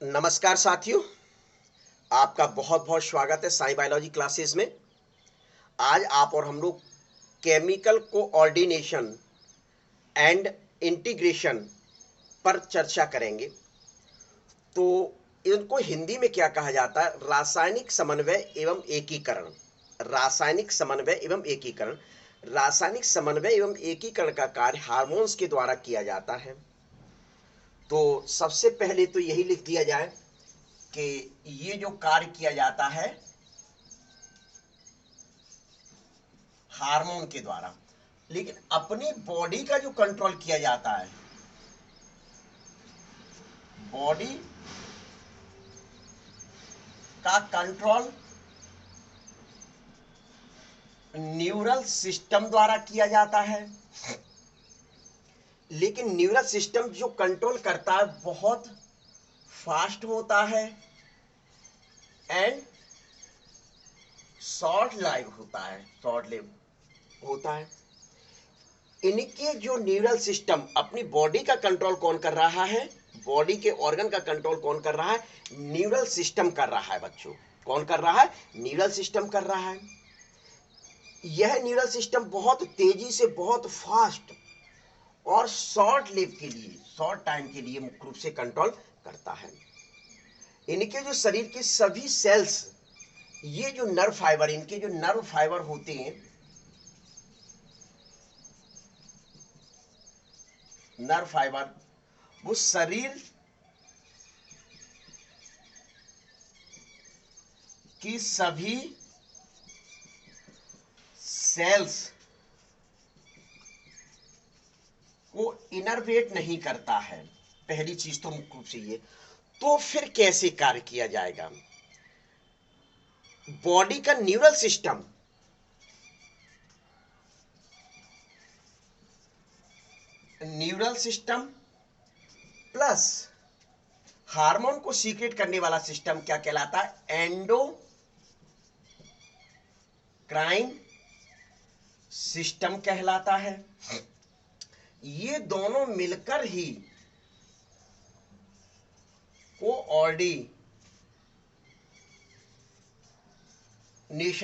नमस्कार साथियों, आपका बहुत बहुत स्वागत है साई बायोलॉजी क्लासेस में। आज आप और हम लोग केमिकल कोऑर्डिनेशन एंड इंटीग्रेशन पर चर्चा करेंगे। तो इनको हिंदी में क्या कहा जाता है? रासायनिक समन्वय एवं एकीकरण। रासायनिक समन्वय एवं एकीकरण। रासायनिक समन्वय एवं एकीकरण का कार्य हार्मोन्स के द्वारा किया जाता है। तो सबसे पहले तो यही लिख दिया जाए कि ये जो कार्य किया जाता है हार्मोन के द्वारा, लेकिन अपनी बॉडी का जो कंट्रोल किया जाता है, बॉडी का कंट्रोल न्यूरल सिस्टम द्वारा किया जाता है। लेकिन न्यूरल सिस्टम जो कंट्रोल करता है बहुत फास्ट होता है एंड शॉर्ट लाइव होता है, शॉर्ट लिव होता है। इनके जो न्यूरल सिस्टम, अपनी बॉडी का कंट्रोल कौन कर रहा है? बॉडी के ऑर्गन का कंट्रोल कौन कर रहा है? न्यूरल सिस्टम कर रहा है बच्चों। कौन कर रहा है? न्यूरल सिस्टम कर रहा है। यह न्यूरल सिस्टम बहुत तेजी से, बहुत फास्ट और शॉर्ट लिव के लिए, शॉर्ट टाइम के लिए मुख्य रूप से कंट्रोल करता है। इनके जो शरीर के सभी सेल्स, ये जो नर्व फाइबर, इनके जो नर्व फाइबर होते हैं, नर्व फाइबर, वो शरीर की सभी सेल्स को इनर्वेट नहीं करता है। पहली चीज तो मुख्य रूप से ये। तो फिर कैसे कार्य किया जाएगा? बॉडी का न्यूरल सिस्टम प्लस हार्मोन को सीक्रेट करने वाला सिस्टम क्या कहलाता है? एंडोक्राइन सिस्टम कहलाता है। ये दोनों मिलकर ही कोऑर्डिनेशन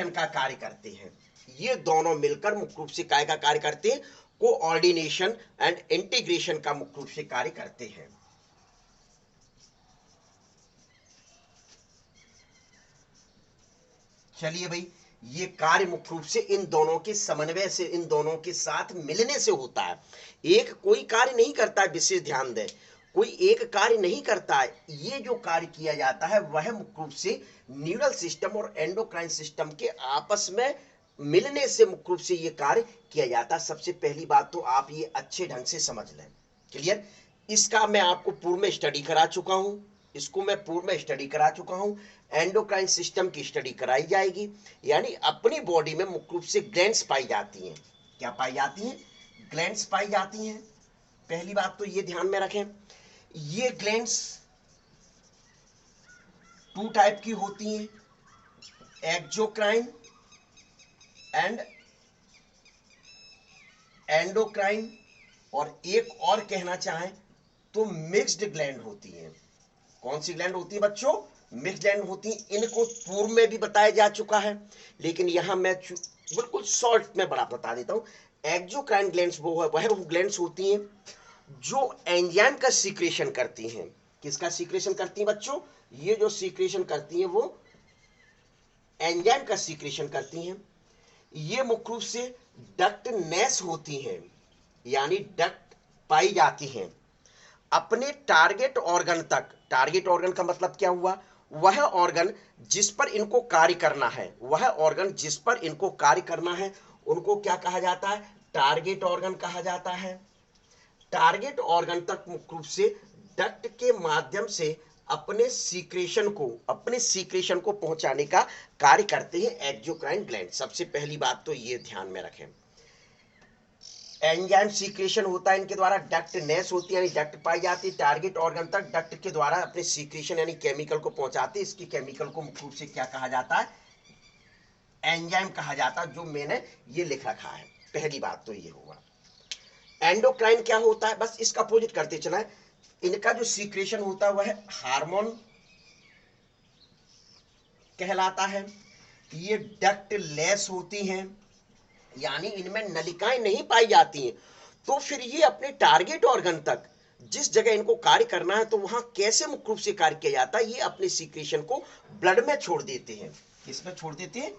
का कार्य करते हैं। ये दोनों मिलकर मुख्य रूप से काय का कार्य करते हैं? कोऑर्डिनेशन एंड इंटीग्रेशन का मुख्य रूप से कार्य करते हैं। चलिए भाई, ये कार्य मुख्य रूप से इन दोनों के समन्वय से, इन दोनों के साथ मिलने से होता है। एक कोई कार्य नहीं करता है, विशेष ध्यान दें, कोई एक कार्य नहीं करता है। ये जो कार्य किया जाता है वह मुख्य रूप से न्यूरल सिस्टम और एंडोक्राइन सिस्टम के आपस में मिलने से मुख्य रूप से ये कार्य किया जाता है। सबसे पहली बात तो आप ये अच्छे ढंग से समझ लें। क्लियर? इसका मैं आपको पूर्व में स्टडी करा चुका हूं, इसको मैं पूर्व में स्टडी करा चुका हूं। एंडोक्राइन सिस्टम की स्टडी कराई जाएगी। यानी अपनी बॉडी में मुख्य रूप से ग्लैंड्स पाई जाती हैं। क्या पाई जाती हैं? ग्लैंड्स पाई जाती हैं। पहली बात तो ये ध्यान में रखें, ये ग्लैंड्स टू टाइप की होती हैं, एक्सोक्राइन एंड एंडोक्राइन, और एक और कहना चाहें तो मिक्स्ड ग्लैंड होती हैं। कौन सी ग्लैंड होती है बच्चों? मिक्स्ड ग्लैंड होती हैं। इनको पूर्व में भी बताया जा चुका है, लेकिन यहां मैं बिल्कुल शॉर्ट में बड़ा बता देता हूं। एक्सोक्राइन ग्लैंड्स वह ग्लैंड्स होती हैं जो एंजाइम का सीक्रेशन करती हैं। किसका सीक्रेशन करती हैं बच्चों? ये जो सीक्रेशन करती हैं वो एंजाइम का सीक्रेशन करती हैं। ये मुख्य रूप से डक्टनेस होती हैं, यानी डक्ट पाई जाती हैं अपने टारगेट ऑर्गन तक। टारगेट ऑर्गन का मतलब क्या हुआ? वह ऑर्गन जिस पर इनको कार्य करना है, वह ऑर्गन जिस पर इनको कार्य करना है, उनको क्या कहा जाता है? टारगेट ऑर्गन कहा जाता है। टारगेट ऑर्गन तक मुख्य रूप से डक्ट के माध्यम से अपने सीक्रेशन को पहुंचाने का कार्य करते हैं एक्सोक्राइन ग्लैंड। सबसे पहली बात तो ये ध्यान में रखें, एंजाइम सीक्रेशन होता है इनके द्वारा, डक्टनेस होती है यानी डक्ट पाई जाती है, टारगेट ऑर्गन तक डक्ट के द्वारा अपने सीक्रेशन यानी केमिकल को पहुंचाते हैं। इसकी केमिकल को मुख्य रूप से क्या कहा जाता है? एंजाइम कहा जाता है, जो मैंने ये लिख रखा है। पहली बात तो ये होगा। एंडोक्राइन क्या होता है? बस इसका अपोजिट करते चला है। इनका जो सीक्रेशन होता है वह हार्मोन कहलाता है। ये डक्टलेस होती हैं, यानी इनमें नलिकाएं नहीं पाई जाती हैं। तो फिर ये अपने टारगेट ऑर्गन तक, जिस जगह इनको कार्य करना है, तो वहां कैसे मुख्य रूप से कार्य किया जाता है, ये अपने सीक्रेशन को ब्लड में छोड़ देते हैं। किसमें छोड़ देते हैं?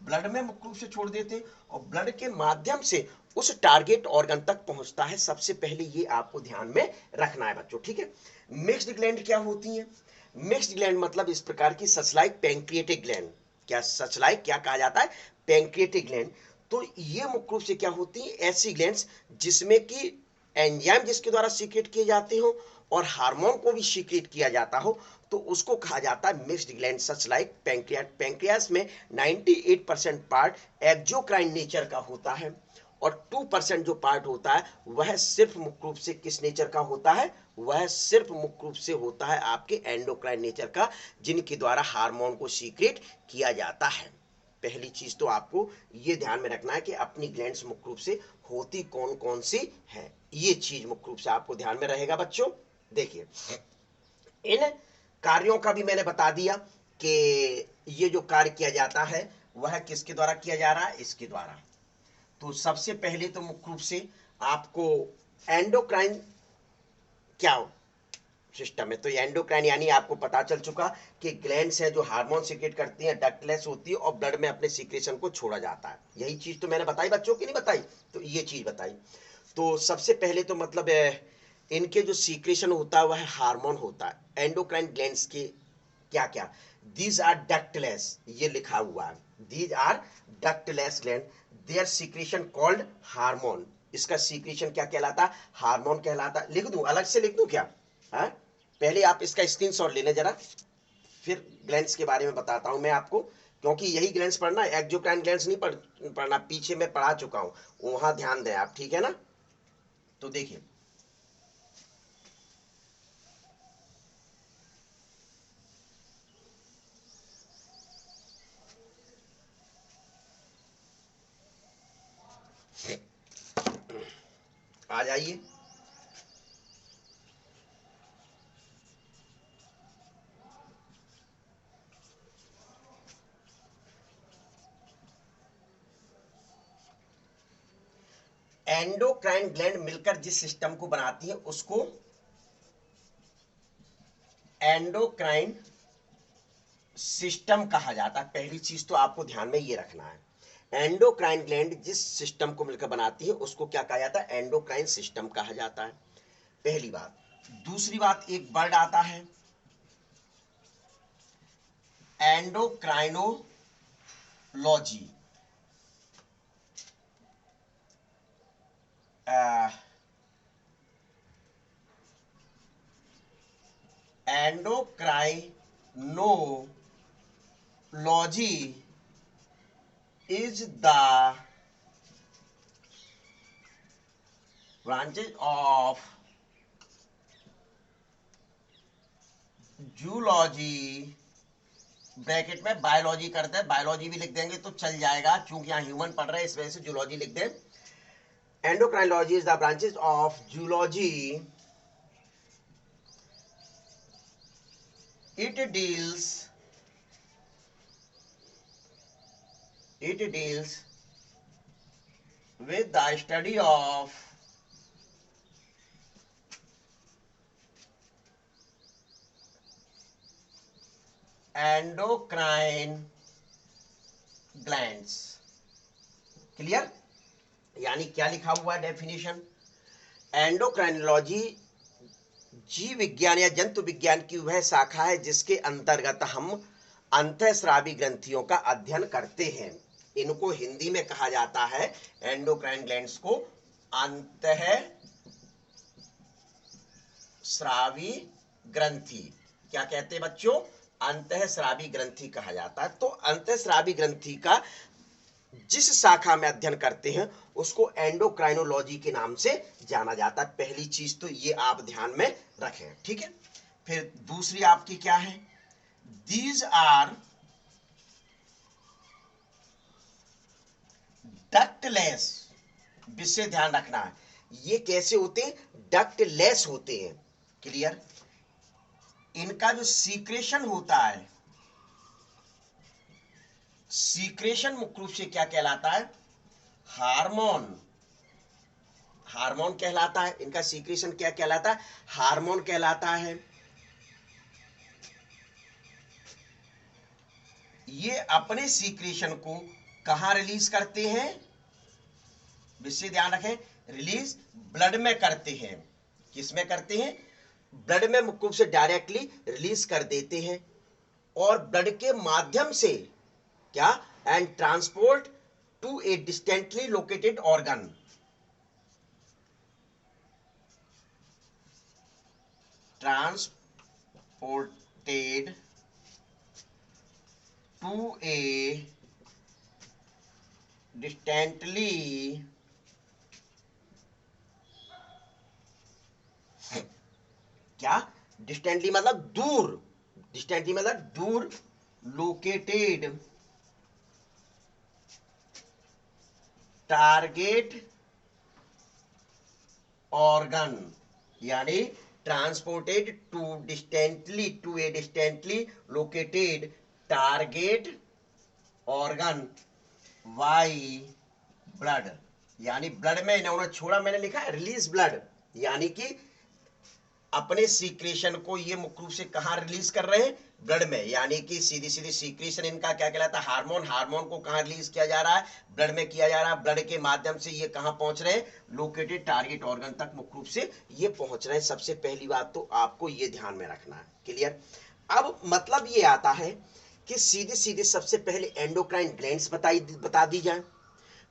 ब्लड में मुख्य रूप से छोड़ देते हैं, और ब्लड के माध्यम से उस टारगेट ऑर्गन तक पहुंचता है। सबसे पहले ये आपको ध्यान में रखना है बच्चों, ठीक है। मिक्स्ड ग्लैंड क्या होती है? मिक्स्ड ग्लैंड मतलब इस प्रकार की सच लाइक पैंक्रिएटिक ग्लैंड। क्या सच लाइक क्या कहा जाता है? Pancreatic gland. तो ये मुख्य रूप से क्या होती है? ऐसी ग्लैंड्स जिसमें कि एंजाइम जिसके द्वारा सीक्रेट किए जाते हो और हार्मोन को भी सीक्रेट किया जाता हो, तो उसको कहा जाता है mixed gland such like pancreas. Pancreas में 98% पार्ट एक्सोक्राइन नेचर का होता है, और 2% जो पार्ट होता है वह सिर्फ मुख्य रूप से किस नेचर का होता है? वह सिर्फ मुख्य रूप से होता है आपके एंडोक्राइन नेचर का, जिनके द्वारा हार्मोन को सीक्रेट किया जाता है। पहली चीज तो आपको ये ध्यान में रखना है कि अपनी ग्लैंड्स मुख्य रूप से होती कौन कौन सी हैं, ये चीज मुख्य रूप से आपको ध्यान में रहेगा बच्चों। देखिए, इन कार्यों का भी मैंने बता दिया कि ये जो कार्य किया जाता है वह किसके द्वारा किया जा रहा है? इसके द्वारा। तो सबसे पहले तो मुख्य रूप से आपको एंडोक्राइन क्या सिस्टम है, तो एंडोक्राइन यानी आपको पता चल चुका कि ग्लैंड्स हैं जो हार्मोन सीक्रेट करती हैं, डक्टलेस होती है, और ब्लड में अपने सीक्रेशन को छोड़ा जाता है। यही चीज तो मैंने बताई बच्चों की नहीं बताई? तो ये चीज बताई। तो सबसे पहले तो मतलब इनके जो सीक्रेशन होता है वह हार्मोन होता है। एंडोक्राइन ग्लैंड्स के क्या क्या? दीज आर डक्टलेस, ये लिखा हुआ है, these are ductless gland, their secretion called hormone. इसका सीक्रेशन क्या कहलाता? हार्मोन कहलाता। लिख दूं, अलग से लिख दूं क्या? हाँ, पहले आप इसका स्क्रीनशॉट ले लें जरा, फिर ग्लैंड्स के बारे में बताता हूं मैं आपको, क्योंकि यही ग्लैंड्स पढ़ना, एक्सोक्राइन ग्लैंड्स नहीं पढ़ना, पीछे मैं पढ़ा चुका हूं, वहां ध्यान दें आप, ठीक है ना। तो देखिए, आ जाइए। एंडोक्राइन ग्लैंड मिलकर जिस सिस्टम को बनाती है उसको एंडोक्राइन सिस्टम कहा जाता है। पहली चीज तो आपको ध्यान में ये रखना है, एंडोक्राइन ग्लैंड जिस सिस्टम को मिलकर बनाती है उसको क्या कहा जाता है? एंडोक्राइन सिस्टम कहा जाता है, पहली बात। दूसरी बात, एक वर्ड आता है endocrinology. Endocrinology is the branches of zoology, bracket में बायोलॉजी करते हैं, बायोलॉजी भी लिख देंगे तो चल जाएगा, चूंकि यहाँ ह्यूमन पढ़ रहे हैं इस वजह से जूलॉजी लिख दें। Endocrinology is the branches of zoology, it deals with the study of endocrine glands। Clear? यानी क्या लिखा हुआ है डेफिनेशन? एंडोक्राइनोलॉजी जीव विज्ञान या जंतु विज्ञान की वह शाखा है जिसके अंतर्गत हम अंतःस्रावी ग्रंथियों का अध्ययन करते हैं। इनको हिंदी में कहा जाता है, एंडोक्राइन ग्लैंड्स को अंतःस्रावी ग्रंथि। क्या कहते हैं बच्चों? अंतःस्रावी ग्रंथि कहा जाता है। तो अंतःस्रावी ग्रंथि का जिस शाखा में अध्ययन करते हैं उसको एंडोक्राइनोलॉजी के नाम से जाना जाता है। पहली चीज तो ये आप ध्यान में रखें, ठीक है। फिर दूसरी आपकी क्या है? दीज आर डक्टलेस, विषय ध्यान रखना है, ये कैसे होते हैं? डक्टलेस होते हैं। क्लियर। इनका जो सीक्रेशन होता है, सीक्रेशन मुख्य रूप से क्या कहलाता है, हार्मोन। हार्मोन कहलाता है। इनका सीक्रेशन क्या कहलाता है, हार्मोन कहलाता है। ये अपने सीक्रेशन को कहां रिलीज करते हैं, विशेष ध्यान रखें, रिलीज ब्लड में करते हैं। किस में करते हैं, ब्लड में मुख्य रूप से डायरेक्टली रिलीज कर देते हैं, और ब्लड के माध्यम से क्या, and transport to a distantly located organ. Transported to a distantly क्या, डिस्टेंटली मतलब दूर, डिस्टेंटली मतलब दूर लोकेटेड टारगेट ऑर्गन, यानी transported to a distantly located target organ via blood. यानी ब्लड में इन्होंने छोड़ा, मैंने लिखा है रिलीज ब्लड, यानी कि अपने सीक्रेशन को ये मुख्य रूप से कहां रिलीज कर रहे हैं, ब्लड में। यानी कि सीधी सीधी सीक्रेशन इनका क्या कहलाता है, हार्मोन। हार्मोन को कहां रिलीज किया जा रहा है, ब्लड में किया जा रहा है। ब्लड के माध्यम से ये कहां पहुंच रहे हैं, लोकेटेड टारगेट ऑर्गन तक मुख्य रूप से ये पहुंच रहे हैं। सबसे पहली बात तो आपको ये ध्यान में रखना है, क्लियर। अब मतलब ये आता है कि सीधे सीधे सबसे पहले एंडोक्राइन ग्लैंड्स बता दी जाए,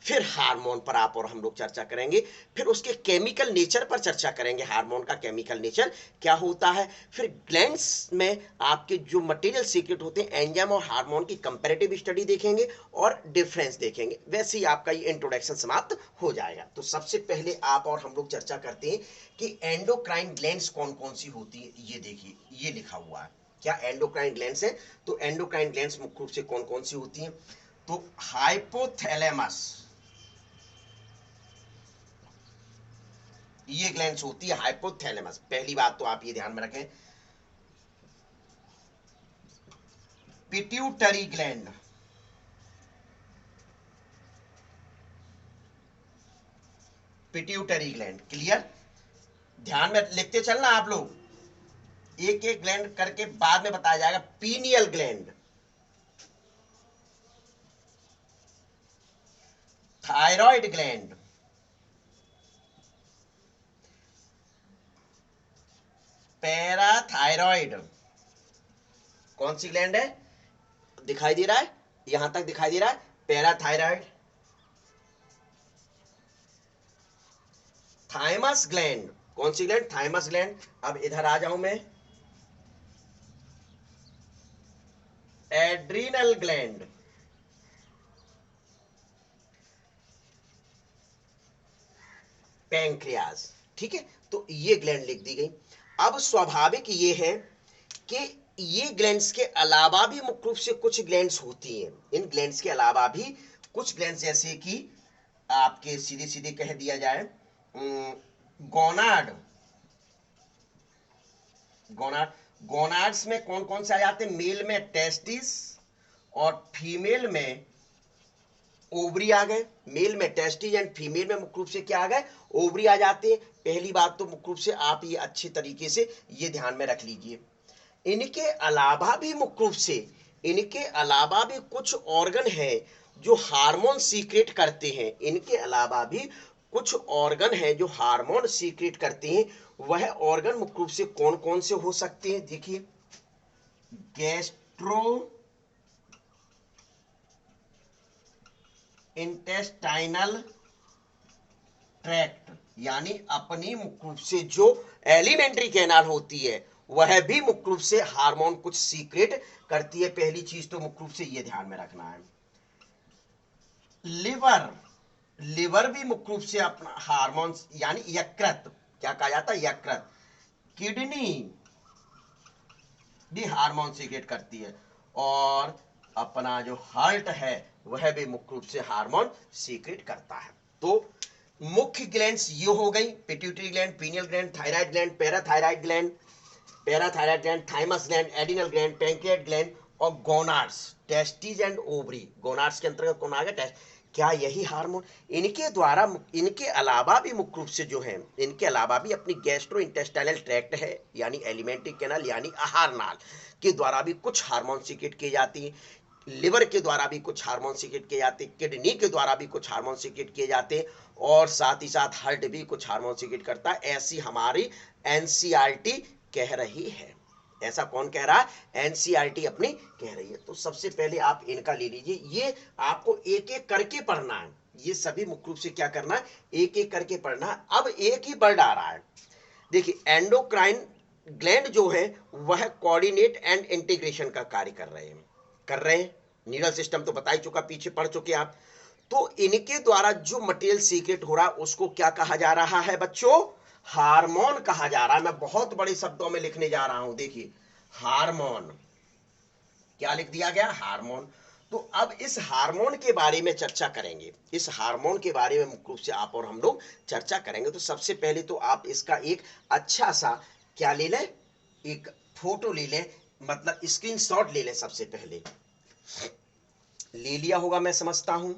फिर हार्मोन पर आप और हम लोग चर्चा करेंगे, फिर उसके केमिकल नेचर पर चर्चा करेंगे, हार्मोन का केमिकल नेचर क्या होता है, फिर ग्लैंड्स में आपके जो मटेरियल सीक्रेट होते हैं, एंजाइम और हार्मोन की कंपैरेटिव स्टडी देखेंगे और डिफरेंस देखेंगे। वैसे ही आपका ये इंट्रोडक्शन समाप्त हो जाएगा। तो सबसे पहले आप और हम लोग चर्चा करते हैं कि एंडोक्राइन ग्लैंड्स कौन कौन सी होती है। ये देखिए, ये लिखा हुआ है क्या, एंडोक्राइन ग्लैंड्स है। तो एंडोक्राइन ग्लैंड्स मुख्य रूप से कौन कौन सी होती हैं, तो हाइपोथैलेमस, ये ग्लैंड्स होती है हाइपोथैलेमस। पहली बात तो आप ये ध्यान में रखें। Pituitary gland, pituitary gland, clear. ध्यान में लिखते चलना आप लोग, एक एक ग्लैंड करके बाद में बताया जाएगा। Pineal gland, thyroid gland, parathyroid, कौन सी ग्लैंड है, दिखाई दे रहा है, यहां तक दिखाई दे रहा है, पैराथायराइड। थाइमस ग्लैंड, कौन सी ग्लैंड, थाइमस ग्लैंड। अब इधर आ जाऊं मैं, एड्रीनल ग्लैंड, पैंक्रियाज, ठीक है। तो ये ग्लैंड लिख दी गई। अब स्वाभाविक ये है कि ये ग्लैंड्स के अलावा भी मुख्य रूप से कुछ ग्लैंड्स होती हैं। इन ग्लैंड्स के अलावा भी कुछ ग्लैंड्स, जैसे कि आपके सीधे सीधे कह दिया जाए, गोनाड, गोनाड, गोनाड्स में कौन कौन से आ जाते हैं, मेल में टेस्टिस और फीमेल में ओवरी आ गए। मेल में टेस्टिस एंड फीमेल में मुख्य रूप से क्या आ गए, ओवरी आ जाते हैं। पहली बात तो मुख्य रूप से आप ये अच्छी तरीके से ये ध्यान में रख लीजिए। इनके अलावा भी मुख्य रूप से, इनके अलावा भी कुछ ऑर्गन हैं जो हार्मोन सीक्रेट करते हैं। इनके अलावा भी कुछ ऑर्गन हैं जो हार्मोन सीक्रेट करते हैं। वह ऑर्गन मुख्य रूप से कौन कौन से हो सकते हैं, देखिए, गैस्ट्रो इंटेस्टाइनल ट्रैक्ट, यानी अपनी मुख्य रूप से जो एलिमेंट्री कैनाल होती है वह भी मुख्य रूप से हार्मोन कुछ सीक्रेट करती है। पहली चीज तो मुख्य रूप से यह ध्यान में रखना है। लिवर, लिवर भी मुख्य रूप से अपना हार्मोन, यानी यकृत, क्या कहा जाता है, यकृत। किडनी भी हार्मोन सीक्रेट करती है, और अपना जो हार्ट है वह भी मुख्य रूप से हार्मोन सीक्रेट करता है। तो मुख्य ग्लैंड्स ये हो गई, pituitary gland, pineal gland, thyroid gland, parathyroid gland, thymus gland, adrenal gland, pancreatic gland और gonads, testis and ovary. Gonads के अंतर्गत कौन आ गया? टेस्ट। क्या यही हार्मोन? इनके द्वारा, इनके अलावा भी मुख्य रूप से जो है, इनके अलावा भी अपनी गैस्ट्रो इंटेस्टाइनल ट्रैक्ट है, यानी एलिमेंट्री कैनाल यानी आहार नाल के द्वारा भी कुछ हार्मोन सीक्रेट किए जाती हैं। लिवर के द्वारा भी कुछ हार्मोन सीक्रेट किए जाते, किडनी के द्वारा भी कुछ हार्मोन सीक्रेट किए जाते, और साथ ही साथ हार्ट भी कुछ हार्मोन सीक्रेट करता है, ऐसी हमारी एनसीईआरटी कह रही है। ऐसा कौन कह रहा है? एनसीईआरटी अपनी कह रही है। तो सबसे पहले आप इनका ले लीजिए, ये आपको एक एक करके पढ़ना है, ये सभी मुख्य रूप से क्या करना है? एक एक करके पढ़ना है। अब एक ही वर्ड आ रहा है, देखिए एंडोक्राइन ग्लैंड जो है वह कोऑर्डिनेट एंड इंटीग्रेशन का कार्य कर रहे हैं। न्यूरल सिस्टम तो बता ही चुका, पीछे पढ़ चुके आप। तो इनके द्वारा जो मटेरियल सीक्रेट हो रहा है उसको क्या कहा जा रहा है बच्चों? हार्मोन कहा जा रहा है। मैं बहुत बड़े शब्दों में लिखने जा रहा हूं, देखिए हार्मोन, क्या लिख दिया गया? हार्मोन। तो अब इस हार्मोन के बारे में चर्चा करेंगे, इस हार्मोन के बारे में मुख्य रूप से आप और हम लोग चर्चा करेंगे। तो सबसे पहले तो आप इसका एक अच्छा सा क्या ले लें? एक फोटो ले लें, मतलब स्क्रीनशॉट ले लें। सबसे पहले ले लिया होगा मैं समझता हूं,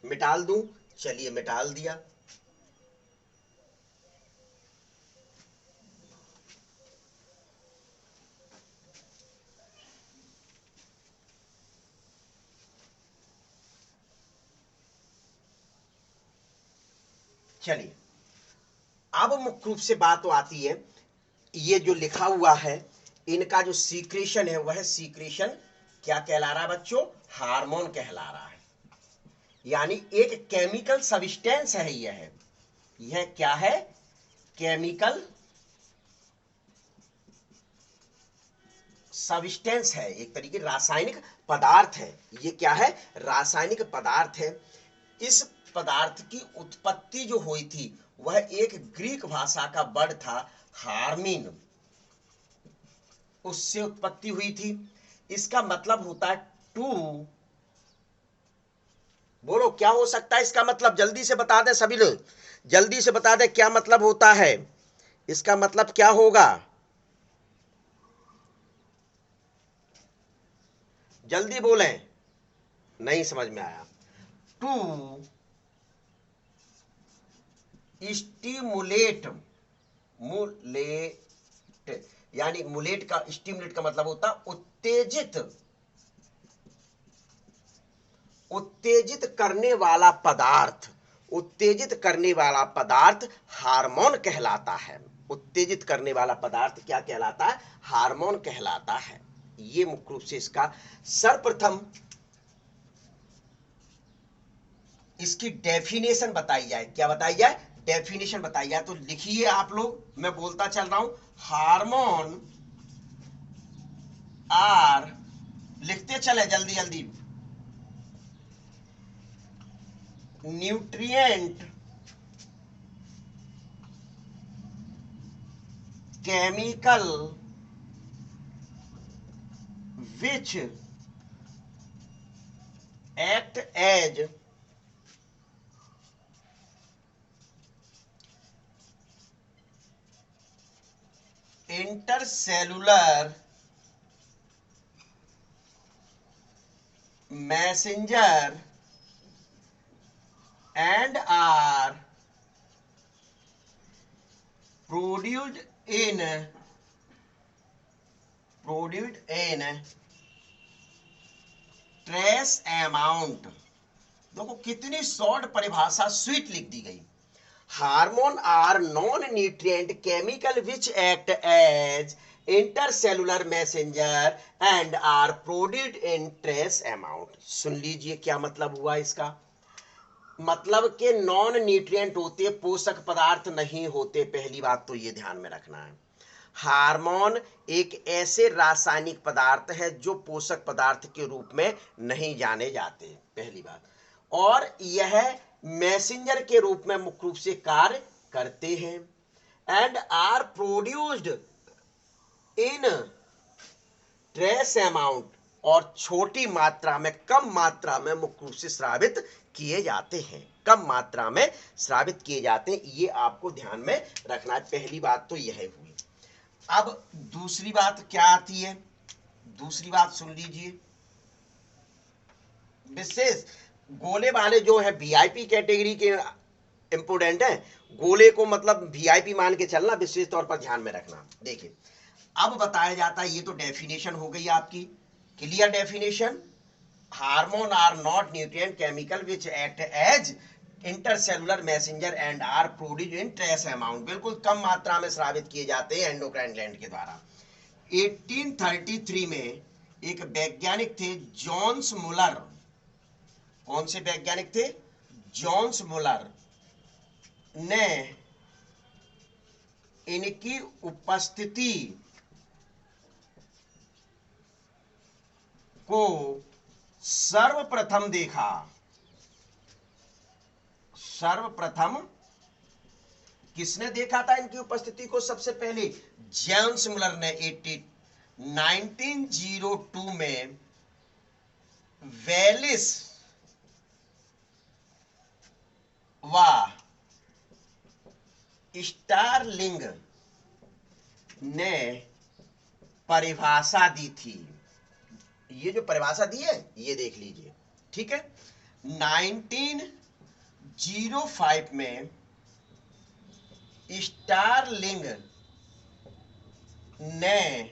मिटाल दूं? चलिए मिटाल दिया। चलिए अब मुख्य रूप से बात तो आती है, ये जो लिखा हुआ है इनका जो सीक्रेशन है वह सीक्रेशन क्या कहला रहा है बच्चों? हार्मोन कहला रहा है। यानी एक केमिकल सब्सटेंस है यह क्या है? केमिकल सब्सटेंस है, एक तरीके रासायनिक पदार्थ है। ये क्या है? रासायनिक पदार्थ है। इस पदार्थ की उत्पत्ति जो हुई थी वह एक ग्रीक भाषा का वर्ड था हार्मिन, उससे उत्पत्ति हुई थी। इसका मतलब होता है टू, बोलो क्या हो सकता है इसका मतलब? जल्दी से बता दें सभी लोग, जल्दी से बता दें क्या मतलब होता है इसका? मतलब क्या होगा? जल्दी बोलें, नहीं समझ में आया। टू स्टिमुलेट, मुलेट यानी मुलेट का, स्टिमुलेट का मतलब होता उत्तेजित, उत्तेजित करने वाला पदार्थ, उत्तेजित करने वाला पदार्थ हार्मोन कहलाता है। उत्तेजित करने वाला पदार्थ क्या कहलाता है? हार्मोन कहलाता है। ये मुख्य रूप से इसका सर्वप्रथम इसकी डेफिनेशन बताई जाए। क्या बताई जाए? डेफिनेशन बताई जाए। तो लिखिए आप लोग, मैं बोलता चल रहा हूं। हार्मोन आर, लिखते चले जल्दी जल्दी, nutrient chemical which act as intercellular messenger and are produced in trace amount। देखो कितनी शॉर्ट परिभाषा स्वीट लिख दी गई। Hormone are non nutrient chemical which act as intercellular messenger and are produced in trace amount. सुन लीजिए क्या मतलब हुआ इसका? मतलब के नॉन न्यूट्रिएंट होते, पोषक पदार्थ नहीं होते। पहली बात तो ये ध्यान में रखना है। हार्मोन एक ऐसे रासायनिक पदार्थ है जो पोषक पदार्थ के रूप में नहीं जाने जाते, पहली बात। और यह मैसेंजर के रूप में मुख्य रूप से कार्य करते हैं। And are produced in trace amount, और छोटी मात्रा में, कम मात्रा में मुख्य रूप से स्रावित किए जाते हैं, कम मात्रा में स्रावित किए जाते हैं। ये आपको ध्यान में रखना है। पहली बात तो यह हुई। अब दूसरी बात क्या आती है, दूसरी बात सुन लीजिए। विशेष गोले वाले जो है वीआईपी कैटेगरी के इंपोर्टेंट है, गोले को मतलब वीआईपी मान के चलना, विशेष तौर पर ध्यान में रखना। देखिए अब बताया जाता है, ये तो डेफिनेशन हो गई आपकी, clear definition. Hormone are not nutrient chemical which act as intercellular messenger and are produced in trace amount, बिल्कुल कम मात्रा में स्रावित किए जाते हैं एंडोक्राइन ग्लैंड के द्वारा। 1833 में एक वैज्ञानिक थे जॉन्स मुलर, कौन से वैज्ञानिक थे, जॉन्स मुलर ने इनकी उपस्थिति को सर्वप्रथम देखा। सर्वप्रथम किसने देखा था इनकी उपस्थिति को सबसे पहले, जॉन्स मुलर ने 1902 में वेलिस व स्टारलिंग ने परिभाषा दी थी। ये जो परिभाषा दी है ये देख लीजिए, ठीक है। 1905 में स्टारलिंग ने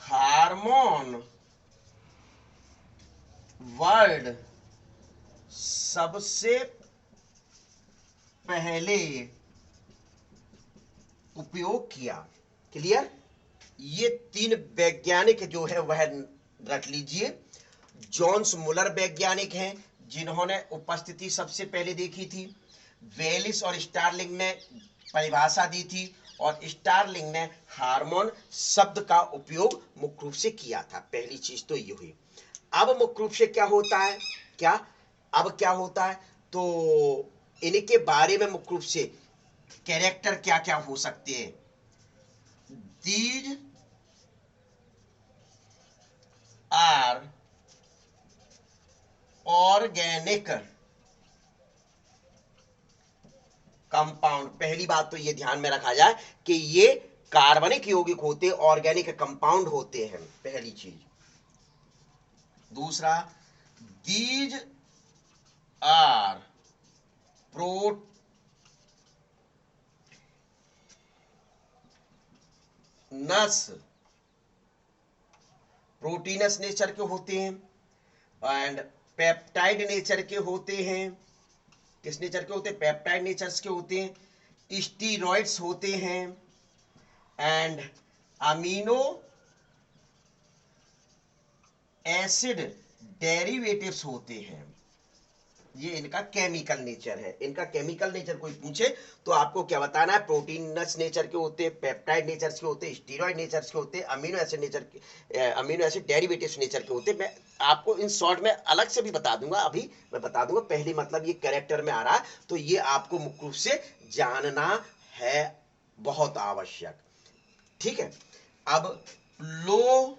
हार्मोन वर्ड सबसे पहले उपयोग किया। क्लियर, ये तीन वैज्ञानिक जो है वह रख लीजिए। जॉन्स मुलर वैज्ञानिक हैं जिन्होंने उपस्थिति सबसे पहले देखी थी, वेलिस और स्टारलिंग ने परिभाषा दी थी, और स्टारलिंग ने हार्मोन शब्द का उपयोग मुख्य रूप से किया था। पहली चीज तो ये हुई। अब मुख्य रूप से क्या होता है, अब क्या होता है, तो इनके बारे में मुख्य रूप से कैरेक्टर क्या क्या हो सकते हैं। These are organic compound. पहली बात तो ये ध्यान में रखा जाए कि ये कार्बनिक यौगिक होते, ऑर्गेनिक कंपाउंड होते हैं, पहली चीज। दूसरा, दीज आर प्रोटीनस नेचर के होते हैं एंड पेप्टाइड नेचर के होते हैं। किस नेचर के होते हैं, पेप्टाइड नेचर के होते हैं। स्टीरॉइड्स होते हैं एंड अमीनो एसिड डेरिवेटिव्स होते हैं। ये इनका केमिकल नेचर है। इनका केमिकल नेचर कोई पूछे तो आपको क्या बताना है, प्रोटीनस नेचर के होते हैं, पेप्टाइड नेचर के होते हैं, स्टीरॉइड नेचर के होते हैं, अमीनो एसिड डेरिवेटिव्स नेचर के होते हैं। मैं आपको इन शॉर्ट में अलग से भी बता दूंगा, अभी मैं बता दूंगा। पहली मतलब ये कैरेक्टर में आ रहा है, तो ये आपको मुख्य रूप से जानना है, बहुत आवश्यक, ठीक है। अब लो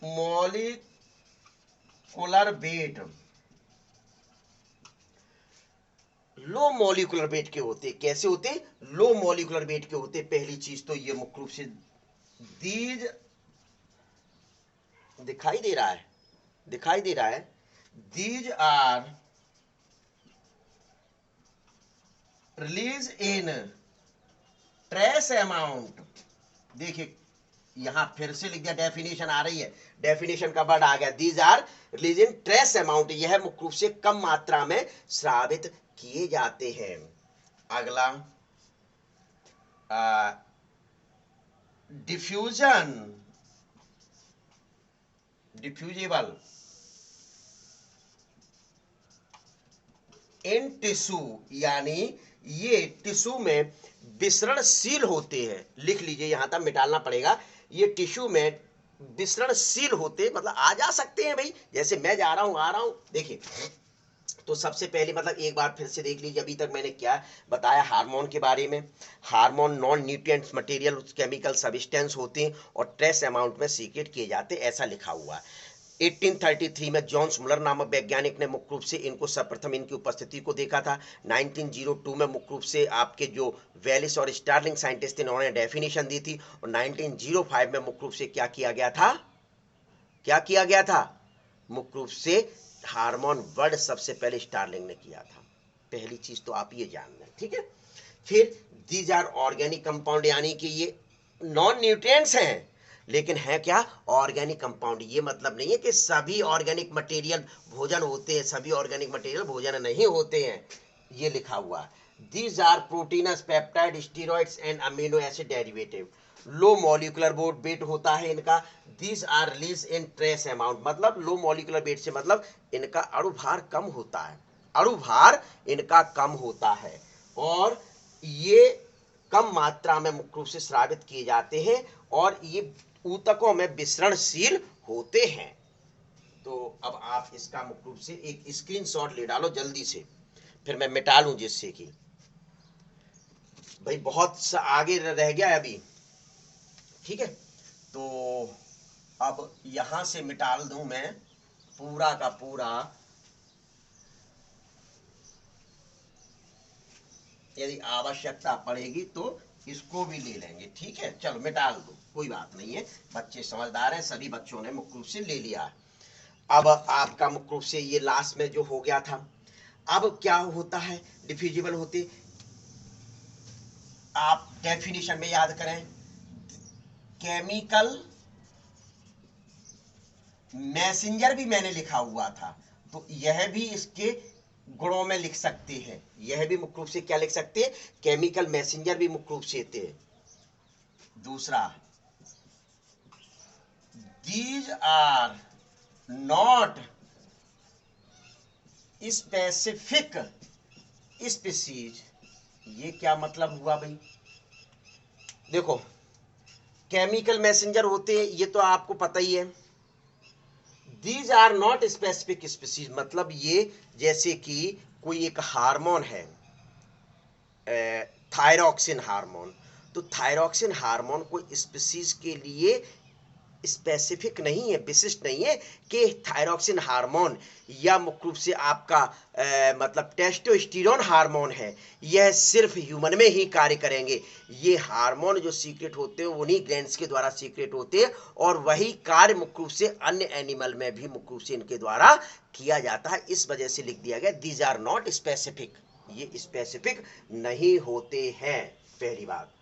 मॉलिक्यूलर वेट के होते, कैसे होते, लो मॉलिक्यूलर वेट के होते। पहली चीज तो ये मुख्य रूप से दीज दिखाई दे रहा है, these are release in trace amount. देखिए यहां फिर से लिख दिया, डेफिनेशन आ रही है, डेफिनेशन का वर्ड आ गया, these are release in trace amount. यह मुख्य रूप से कम मात्रा में स्रावित किए जाते हैं। अगला, डिफ्यूजेबल इन टिश्यू, यानी ये टिश्यू में विसरणशील होते हैं। लिख लीजिए, यहां तक मिटालना पड़ेगा। ये टिश्यू में विसरणशील होते, मतलब आ जा सकते हैं भाई, जैसे मैं जा रहा हूं, आ रहा हूं। देखिए तो सबसे पहले मतलब एक बार फिर से देख लीजिए, अभी तक मैंने क्या बताया हार्मोन के बारे में। Hormone non nutrients material chemical substance होते हैं और ट्रेस अमाउंट में सीक्रेट किए जाते हैं, ऐसा लिखा हुआ है। 1833 में जॉन्स मुलर नामक वैज्ञानिक ने मुख्य रूप से इनको सर्वप्रथम इनकी उपस्थिति को देखा था। 1902 में मुख्य रूप से आपके जो वेलिस और स्टार्लिंग साइंटिस्ट थे उन्होंने डेफिनेशन दी थी, और 1905 में मुख्य रूप से क्या किया गया था, क्या किया गया था, मुख्य रूप से हार्मोन वर्ड सबसे पहले स्टार्लिंग ने किया था। पहली चीज तो आप ये जान लें, ठीक है। फिर दीज आर ऑर्गेनिक कंपाउंड, यानी कि ये नॉन न्यूट्रिएंट्स हैं, लेकिन है क्या, ऑर्गेनिक कंपाउंड। ये मतलब नहीं है कि सभी ऑर्गेनिक मटेरियल भोजन होते हैं, सभी ऑर्गेनिक मटेरियल भोजन नहीं होते हैं, ये लिखा हुआ है। These are proteins, peptide, steroids and amino acid derivative. Low molecular weight होता है इनका। These are release in trace amount, मतलब लो मॉलिक्यूलर वेट से मतलब इनका अणु भार कम होता है, अणु भार इनका कम होता है, और ये कम मात्रा में मुख्य रूप से स्रावित किए जाते हैं, और ये ऊतकों में विसरणशील होते हैं। तो अब आप इसका मुख्य रूप से एक स्क्रीनशॉट ले डालो जल्दी से, फिर मैं मिटा लूं, जिससे कि भाई बहुत आगे रह गया है अभी, ठीक है। तो अब यहां से मिटा दूं मैं पूरा का पूरा, यदि आवश्यकता पड़ेगी तो इसको भी ले लेंगे, ठीक है। चलो मिटा दो, कोई बात नहीं है, बच्चे समझदार हैं, सभी बच्चों ने मुख्य रूप से ले लिया। अब आपका मुख्य रूप से ये लास्ट में जो हो गया था, अब क्या होता है, डिफ्यूजिबल होते, आप डेफिनेशन में याद करें, केमिकल मैसेंजर भी मैंने लिखा हुआ था, तो यह भी इसके गुणों में लिख सकते हैं, यह भी मुख्य रूप से क्या लिख सकते हैं, केमिकल मैसेंजर भी मुख्य रूप से थे। दूसरा, these are not specific species. ये क्या मतलब हुआ भाई, देखो केमिकल मैसेंजर होते हैं, ये तो आपको पता ही है। These are not specific species, मतलब ये जैसे कि कोई एक हार्मोन है, थायरॉक्सिन हार्मोन, तो थायरॉक्सिन हार्मोन कोई स्पीसीज के लिए स्पेसिफिक नहीं है, विशिष्ट नहीं है कि थायरॉक्सिन हार्मोन या मुख्य रूप से आपका मतलब टेस्टोस्टेरोन हार्मोन है, यह सिर्फ ह्यूमन में ही कार्य करेंगे। ये हार्मोन जो सीक्रेट होते हैं उन्हीं ग्लैंड्स के द्वारा सीक्रेट होते हैं, और वही कार्य मुख्य रूप से अन्य एनिमल में भी मुख्य रूप से इनके द्वारा किया जाता है। इस वजह से लिख दिया गया दीज आर नॉट स्पेसिफिक, ये स्पेसिफिक नहीं होते हैं, पहली बात।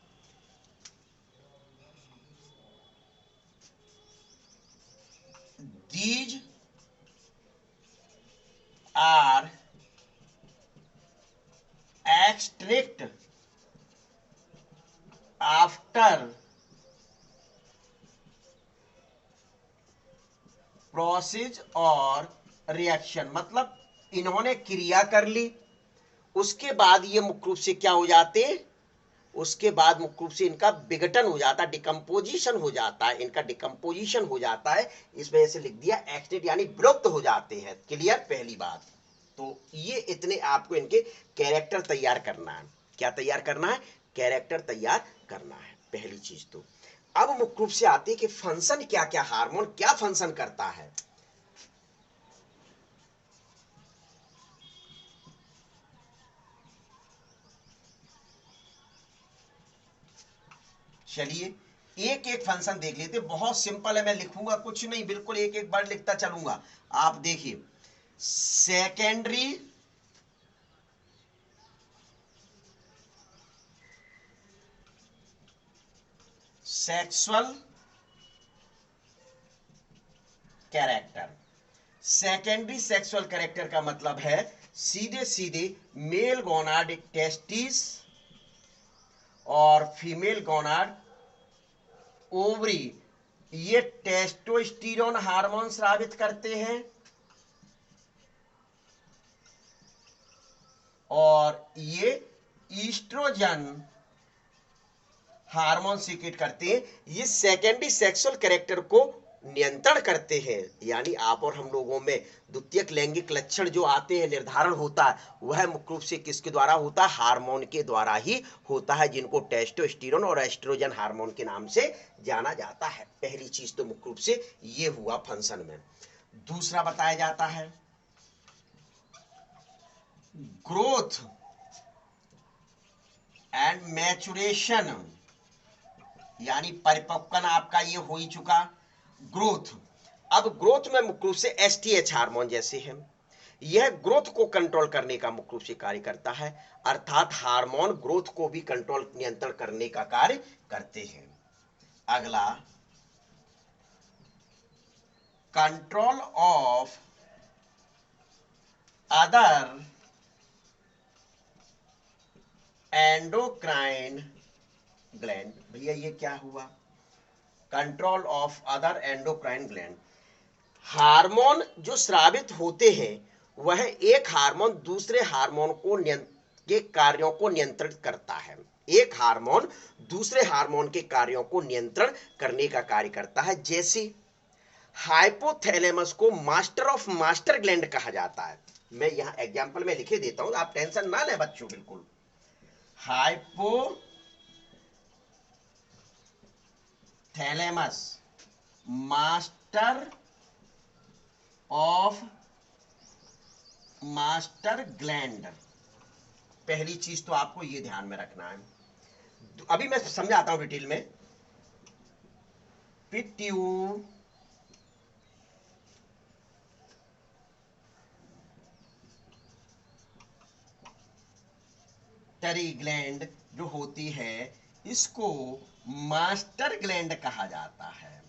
These are extract after process और रिएक्शन, मतलब इन्होंने क्रिया कर ली, उसके बाद ये मुख्य रूप से क्या हो जाते, उसके बाद मुख्य रूप से इनका विघटन हो जाता है, डिकम्पोजिशन हो जाता है, इनका डिकम्पोजिशन हो जाता है, इस वजह से लिख दिया एक्सटेट, यानी विलुप्त हो जाते हैं। क्लियर, पहली बात। तो ये इतने आपको इनके कैरेक्टर तैयार करना है। क्या तैयार करना है, कैरेक्टर तैयार करना है, पहली चीज। तो अब मुख्य रूप से आती है कि फंक्शन क्या क्या, हार्मोन क्या फंक्शन करता है। चलिए एक एक फंक्शन देख लेते, बहुत सिंपल है, मैं लिखूंगा कुछ नहीं, बिल्कुल एक एक वर्ड लिखता चलूंगा। आप देखिए, secondary sexual character. Secondary sexual character का मतलब है सीधे सीधे मेल गोनाड टेस्टिस और फीमेल गोनाड ओवरी, ये टेस्टोस्टेरोन हार्मोन स्रावित करते हैं, और ये ईस्ट्रोजन हार्मोन सीक्रेट करते हैं। ये सेकेंडरी सेक्सुअल कैरेक्टर को नियंत्रण करते हैं, यानी आप और हम लोगों में द्वितीयक लैंगिक लक्षण जो आते हैं, निर्धारण होता है, वह मुख्य रूप से किसके द्वारा होता है, हार्मोन के द्वारा ही होता है, जिनको टेस्टोस्टेरोन और एस्ट्रोजन हार्मोन के नाम से जाना जाता है। पहली चीज तो मुख्य रूप से ये हुआ फंक्शन में। दूसरा बताया जाता है ग्रोथ एंड मैचुरेशन, यानी परिपक्वन आपका ये हो ही चुका ग्रोथ। अब ग्रोथ में मुख्य रूप से एसटीएच हार्मोन जैसे हैं, यह ग्रोथ को कंट्रोल करने का मुख्य रूप से कार्य करता है, अर्थात हार्मोन ग्रोथ को भी कंट्रोल नियंत्रण करने का कार्य करते हैं। अगला control of other endocrine gland. भैया ये क्या हुआ? Control of other endocrine gland. Hormone जो स्रावित होते हैं वह एक हार्मोन दूसरे हार्मोन के कार्यों को नियंत्रित करता है। एक हार्मोन दूसरे हार्मोन के कार्यों को नियंत्रण करने का कार्य करता है। जैसे हाइपोथैलेमस को मास्टर ऑफ मास्टर ग्लैंड कहा जाता है। मैं यहां एग्जांपल में लिखे देता हूं, आप टेंशन ना लें बच्चों, बिल्कुल। Hypothalamus master of master gland. पहली चीज तो आपको ये ध्यान में रखना है, अभी मैं समझाता हूं डिटेल में। पिट्यूटरी ग्लैंड जो होती है इसको मास्टर ग्लैंड कहा जाता है।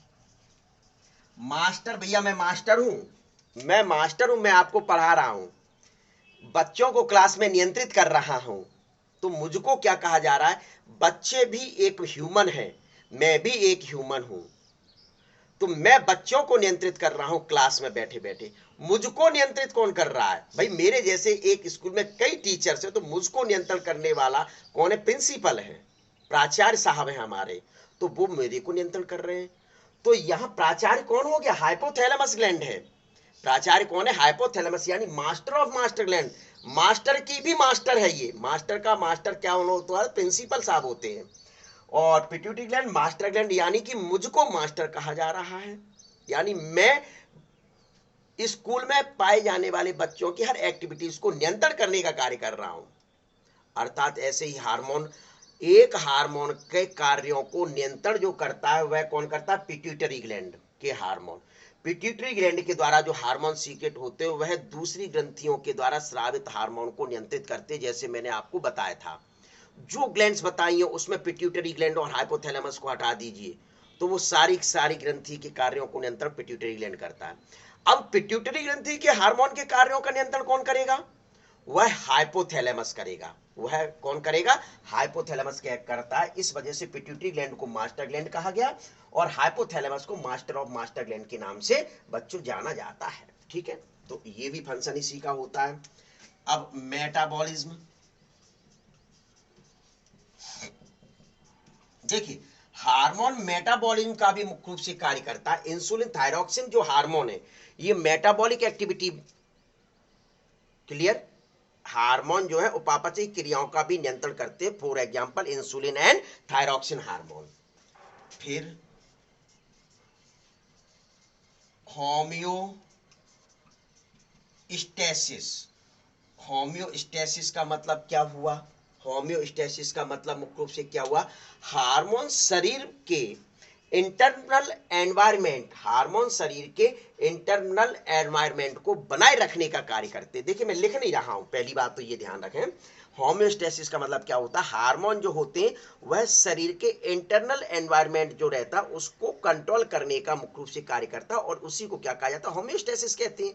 मास्टर, भैया मैं मास्टर हूं, मैं आपको पढ़ा रहा हूं, बच्चों को क्लास में नियंत्रित कर रहा हूं, तो मुझको क्या कहा जा रहा है? बच्चे भी एक ह्यूमन है, मैं भी एक ह्यूमन हूं, तो मैं बच्चों को नियंत्रित कर रहा हूं क्लास में बैठे बैठे। मुझको नियंत्रित कौन कर रहा है? भाई मेरे जैसे एक स्कूल में कई टीचर्स हैं, तो मुझको नियंत्रण करने वाला कौन है? प्रिंसिपल है, प्राचार्य साहब है हमारे, तो वो मेरे को नियंत्रण कर रहे हैं। तो यहां प्राचार्य कौन हो गया? हाइपोथैलेमस ग्लैंड है। प्राचार्य कौन है? हाइपोथैलेमस, यानी master of master gland. Master की भी मास्टर है ये, मास्टर का मास्टर क्या होता है? प्रिंसिपल साहब होते हैं। और पिट्यूटरी ग्लैंड मास्टर ग्लैंड, यानी कि मुझको मास्टर कहा जा रहा है, यानी मैं स्कूल में पाए जाने वाले बच्चों की हर एक्टिविटीज को नियंत्रण करने का कार्य कर रहा हूं। अर्थात ऐसे ही हार्मोन, एक हार्मोन के कार्यों को नियंत्रण जो करता है वह कौन करता है? पिट्यूटरी ग्लैंड के हार्मोन। पिट्यूटरी ग्लैंड के द्वारा जो हार्मोन सीक्रेट होते हैं वह दूसरी ग्रंथियों के द्वारा स्रावित हार्मोन को नियंत्रित करते हैं, जैसे मैंने आपको बताया था। जो ग्लैंड्स बताई है उसमें पिट्यूटरी ग्लैंड और हाइपोथैलेमस को हटा दीजिए, तो वो सारी ग्रंथि के कार्यों को नियंत्रण पिट्यूटरी ग्लैंड करता है। अब पिट्यूटरी ग्रंथि के हार्मोन के कार्यों का नियंत्रण कौन करेगा? वह हाइपोथैलेमस करेगा। वह कौन करेगा? हाइपोथैलेमस क्या करता है। इस वजह से पिट्यूटरी ग्लैंड को मास्टर ग्लैंड कहा गया और हाइपोथैलेमस को मास्टर ऑफ मास्टर ग्लैंड के नाम से बच्चों जाना जाता है। ठीक है, तो ये भी फंक्शन इसी का होता है। अब मेटाबॉलिज्म देखिए, हार्मोन मेटाबॉलिज्म का भी मुख्य रूप से कार्य करता है। इंसुलिन थायरॉक्सिन जो हार्मोन है ये मेटाबॉलिक एक्टिविटी, क्लियर, हार्मोन जो है उपापचयी क्रियाओं का भी नियंत्रण करते हैं। For example insulin and thyroxine hormone. फिर होम्योस्टेसिस। होम्योस्टेसिस का मतलब क्या हुआ? होम्योस्टेसिस का मतलब मुख्य रूप से क्या हुआ? हार्मोन शरीर के इंटरनल एनवायरमेंट, हार्मोन शरीर के इंटरनल एनवायरमेंट को बनाए रखने का कार्य करते हैं। देखिए मैं लिख नहीं रहा हूं, पहली बात तो ये ध्यान रखें। होम्योस्टेसिस का मतलब क्या होता है? हार्मोन जो होते हैं वह शरीर के इंटरनल एनवायरमेंट जो रहता है उसको कंट्रोल करने का मुख्य रूप से कार्य करता है, और उसी को क्या कहा जाता है? होम्योस्टेसिस कहते हैं।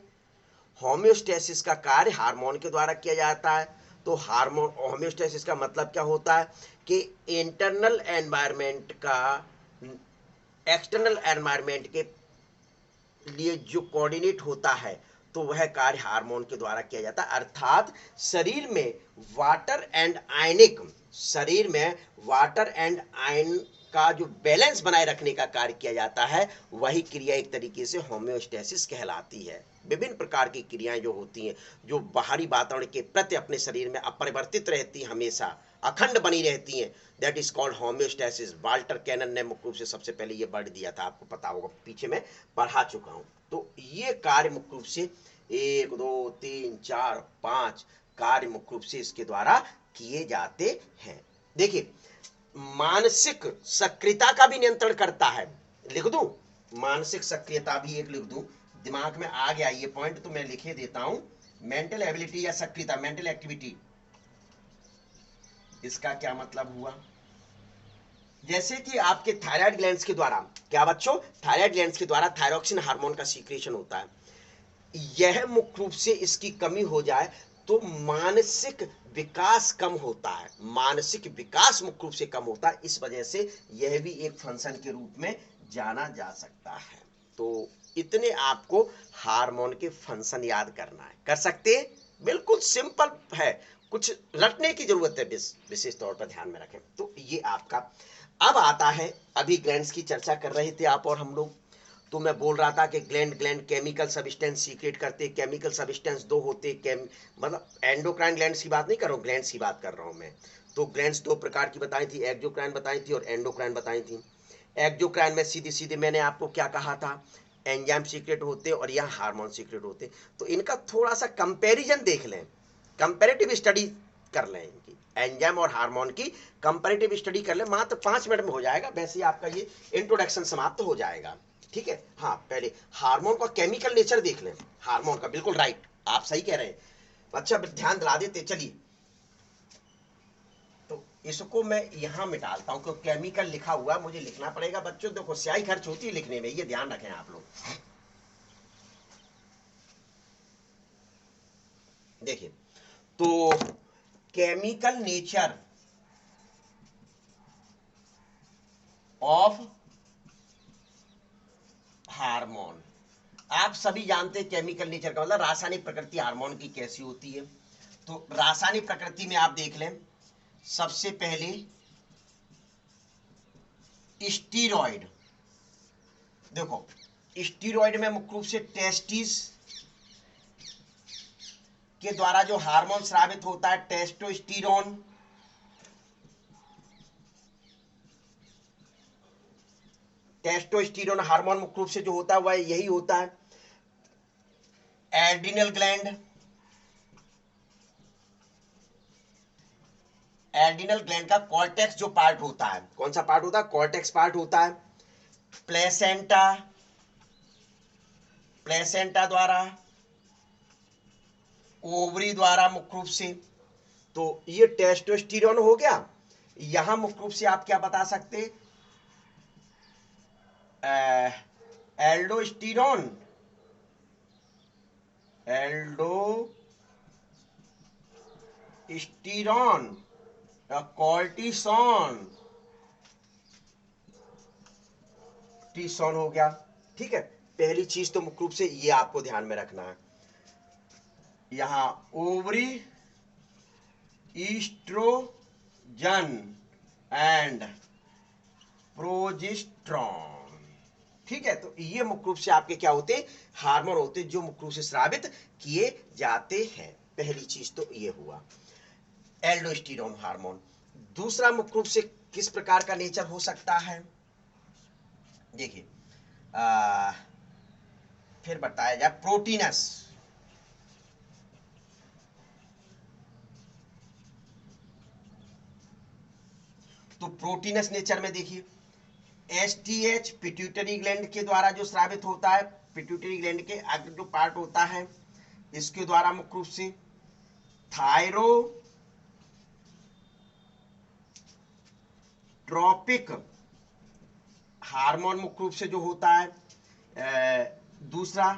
होम्योस्टेसिस का कार्य हार्मोन के द्वारा किया जाता है। तो हार्मोन, होम्योस्टेसिस का मतलब क्या होता है कि इंटरनल एनवायरमेंट का एक्सटर्नल एनवायरमेंट के लिए जो कोऑर्डिनेट होता है तो वह कार्य हार्मोन के द्वारा किया जाता है। अर्थात शरीर में वाटर एंड आयनिक, शरीर में वाटर एंड आयन का जो बैलेंस बनाए रखने का कार्य किया जाता है, वही क्रिया एक तरीके से होम्योस्टेसिस कहलाती है। विभिन्न प्रकार की क्रियाएं जो होती हैं, जो बाहरी वातावरण के प्रति अपने शरीर में अपरिवर्तित रहती हैं, हमेशा अखंड बनी रहती हैं, that is called homeostasis. Walter Cannon ने मुख्य रूप से सबसे पहले ये वर्ड दिया था, आपको पता होगा, पीछे में पढ़ा चुका हूं। तो ये कार्य मुख्य रूप से 1 2 3 4 5 कार्य मुख्य रूप से इसके द्वारा किए जाते हैं। देखिए, मानसिक सक्रियता का भी नियंत्रण करता है। लिख दूं, मानसिक सक्रियता भी एक लिख दूं, दिमाग में आ गया ये पॉइंट तो मैं लिखे देता हूं। मेंटल एबिलिटी या सक्रियता, मेंटल एक्टिविटी, इसका क्या मतलब हुआ? जैसे कि आपके थायराइड ग्लैंड्स के द्वारा, क्या बच्चों, थायराइड ग्लैंड्स के द्वारा थायरोक्सिन हार्मोन का सीक्रेशन होता है। यह मुख्य रूप से इसकी कमी हो जाए तो मानसिक विकास कम होता है, मानसिक विकास मुख्य रूप से कम होता है। इस वजह से यह भी एक फंक्शन के रूप में जाना जा सकता है। तो इतने आपको हार्मोन के फंक्शन याद करना है, कर सकते हैं, बिल्कुल सिंपल है, कुछ रटने की जरूरत है, विशेष तौर पर ध्यान में रखें। तो ये आपका अब आता है, अभी ग्लैंड्स की चर्चा कर रहे थे आप और हम लोग, तो मैं बोल रहा था कि ग्लैंड केमिकल सब्सटेंस सीक्रेट करते, केमिकल सब्सटेंस दो होते, मतलब एंडोक्राइन ग्लैंड्स की बात नहीं कर रहा हूँ, ग्लैंड्स की बात कर रहा हूँ मैं। तो ग्लैंड्स दो प्रकार की बताई थी, एक्सोक्राइन बताई थी और एंडोक्राइन बताई थी। एक्सोक्राइन में सीधे सीधे मैंने आपको क्या कहा था, एंजाइम सीक्रेट होते और यहाँ हार्मोन सीक्रेट होते। तो इनका थोड़ा सा कंपेरिजन देख लें, कंपेरेटिव स्टडी कर लें, इनकी एंजाइम और हार्मोन की कंपेरेटिव स्टडी कर लें, मात्र 5 मिनट में हो जाएगा। वैसे ही आपका ये इंट्रोडक्शन समाप्त हो जाएगा, ठीक है। हाँ, पहले हार्मोन का केमिकल नेचर देख लें, हार्मोन का, बिल्कुल राइट, आप सही कह रहे हैं। अच्छा, ध्यान दिला देते, चलिए तो इसको मैं यहां मिटालता हूं, क्योंकि केमिकल लिखा हुआ मुझे लिखना पड़ेगा बच्चों, देखो स्याही खर्च होती है लिखने में, ये ध्यान रखें आप लोग। देखिए, तो केमिकल नेचर ऑफ हार्मोन, आप सभी जानते हैं केमिकल नेचर का मतलब रासायनिक प्रकृति हार्मोन की कैसी होती है। तो रासायनिक प्रकृति में आप देख लें, सबसे पहले स्टीरॉयड, देखो स्टीरॉयड में मुख्य रूप से टेस्टिस के द्वारा जो हार्मोन स्रावित होता है, टेस्टोस्टेरोन, टेस्टोस्टेरोन हार्मोन मुख्य रूप से जो होता है वह यही होता है। एड्रिनल ग्लैंड, एड्रिनल ग्लैंड का कॉर्टेक्स जो पार्ट होता है, कौन सा पार्ट होता है, कॉर्टेक्स पार्ट होता है। प्लेसेंटा, प्लेसेंटा द्वारा, ओवरी द्वारा मुख्य रूप से। तो ये टेस्टोस्टेरोन हो गया। यहां मुख्य रूप से आप क्या बता सकते, एल्डोस्टेरोन, एल्डोस्टेरोन, कॉर्टिसोन, टीसोन हो गया, ठीक है। पहली चीज तो मुख्य रूप से ये आपको ध्यान में रखना है, यहां ओवरी, ईस्ट्रोजन एंड प्रोजेस्टेरोन, ठीक है। तो ये मुख्य रूप से आपके क्या होते हैं, हार्मोन होते हैं जो मुख्य रूप से स्रावित किए जाते हैं। पहली चीज तो ये हुआ एल्डोस्टेरोन हार्मोन। दूसरा मुख्य रूप से किस प्रकार का नेचर हो सकता है, देखिए फिर बताया जाए, प्रोटीनस, तो प्रोटीनस नेचर में देखिए एसटीएच पिट्यूटरी ग्लैंड के द्वारा जो स्रावित होता है, पिट्यूटरी ग्लैंड के आगे जो पार्ट होता है इसके द्वारा मुख्य रूप से। थायरोट्रोपिक हार्मोन मुख्य रूप से जो होता है, दूसरा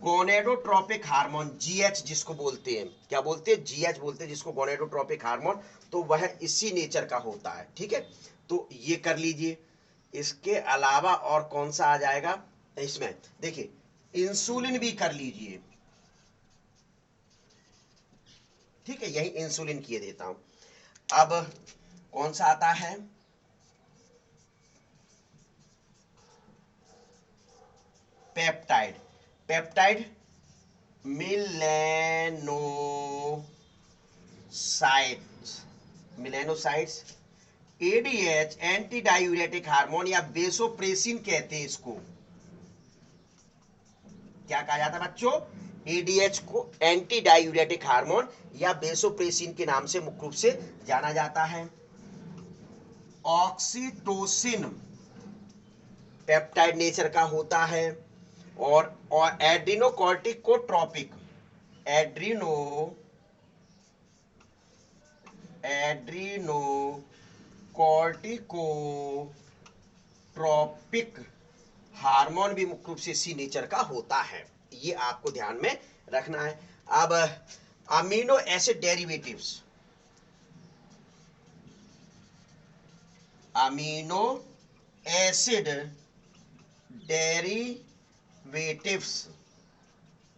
गोनेडोट्रोपिक हार्मोन, जीएच जिसको बोलते हैं, क्या बोलते हैं, जीएच बोलते हैं जिसको, गोनेडोट्रोपिक हार्मोन, तो वह इसी नेचर का होता है, ठीक है। तो ये कर लीजिए। इसके अलावा और कौन सा आ जाएगा इसमें, देखिए इंसुलिन भी कर लीजिए, ठीक है, यही इंसुलिन किए देता हूं। अब कौन सा आता है, peptide, peptide melanocytes, melanocytes, ADH anti diuretic hormone या वेसोप्रेसिन कहते हैं इसको, क्या कहा जाता है बच्चों? एडीएच को एंटी डायूरेटिक हार्मोन या बेसोप्रेसिन के नाम से मुख्य रूप से जाना जाता है। ऑक्सीटोसिन पेप्टाइड नेचर का होता है और एड्रीनोकॉर्टिकोट्रोपिक एड्रीनोकॉर्टिकोट्रोपिक हार्मोन भी मुख्य रूप से इसी नेचर का होता है। ये आपको ध्यान में रखना है। अब amino acid derivatives, amino acid derivatives,